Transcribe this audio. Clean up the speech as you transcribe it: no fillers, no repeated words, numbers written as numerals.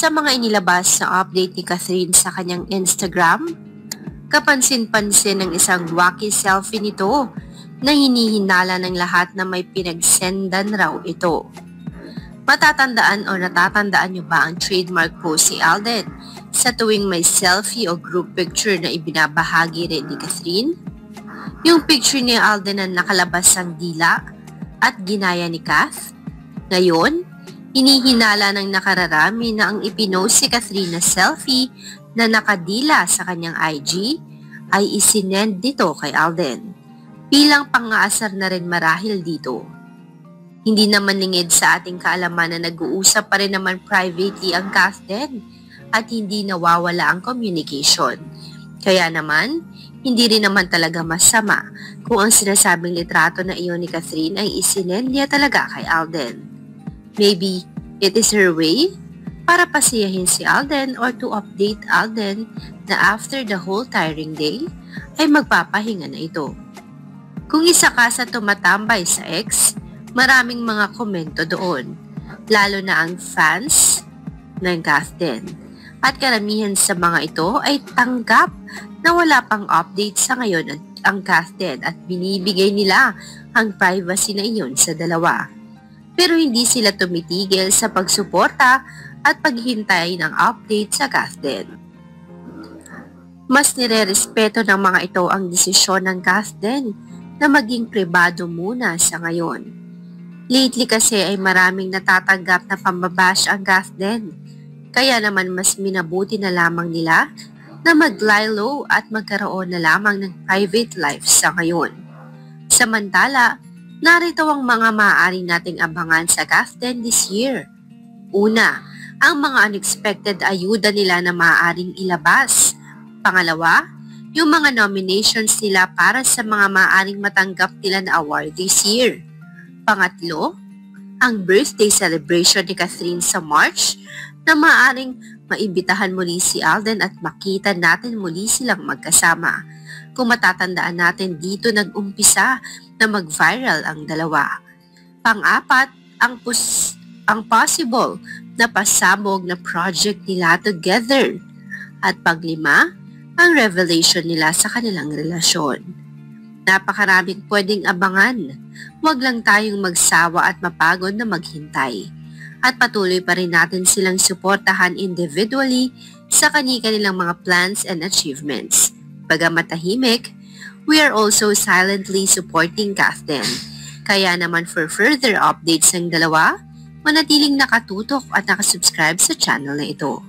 Sa mga inilabas na update ni Catherine sa kanyang Instagram, kapansin-pansin ng isang wacky selfie nito na hinihinala ng lahat na may pinagsendan raw ito. Matatandaan o natatandaan niyo ba ang trademark pose ni Alden sa tuwing may selfie o group picture na ibinabahagi rin ni Catherine? Yung picture ni Alden na nakalabas ang dila at ginaya ni Kath? Ngayon, hinihinala ng nakararami na ang ipinost si Catherine na selfie na nakadila sa kanyang IG ay isinend dito kay Alden. Bilang pang-aasar na rin marahil dito. Hindi naman lingid sa ating kaalaman na nag-uusap pa rin naman privately ang Kath din at hindi nawawala ang communication. Kaya naman, hindi rin naman talaga masama kung ang sinasabing litrato na iyon ni Catherine ay isinend niya talaga kay Alden. Maybe it is her way para pasiyahin si Alden or to update Alden na after the whole tiring day ay magpapahinga na ito. Kung isa ka sa tumatambay sa ex, maraming mga komento doon, lalo na ang fans ng Kath din. At karamihan sa mga ito ay tanggap na wala pang update sa ngayon ang Kath din at binibigay nila ang privacy na iyon sa dalawa. Pero hindi sila tumitigil sa pagsuporta at paghintay ng update sa Kath din. Mas nire-respeto ng mga ito ang desisyon ng Kath din na maging pribado muna sa ngayon. Lately kasi ay maraming natatanggap na pambabash ang Kath din. Kaya naman mas minabuti na lamang nila na mag-lie low at magkaroon na lamang ng private life sa ngayon. Samantala, narito ang mga maaari nating abangan sa Kath din this year. Una, ang mga unexpected ayuda nila na maaaring ilabas. Pangalawa, yung mga nominations nila para sa mga maaaring matanggap nila na award this year. Pangatlo, ang birthday celebration ni Catherine sa March na maaaring maimbitahan muli si Alden at makita natin muli silang magkasama. Kung matatandaan natin dito nag-umpisa na mag-viral ang dalawa. Pang-apat, ang possible na pasabog na project nila together. At pang-lima, ang revelation nila sa kanilang relasyon. Napakaraming pwedeng abangan. Huwag lang tayong magsawa at mapagod na maghintay. At patuloy pa rin natin silang suportahan individually sa kanilang mga plans and achievements. Bagamat tahimik, we are also silently supporting Kath din. Kaya naman for further updates ng dalawa, manatiling nakatutok at nakasubscribe sa channel na ito.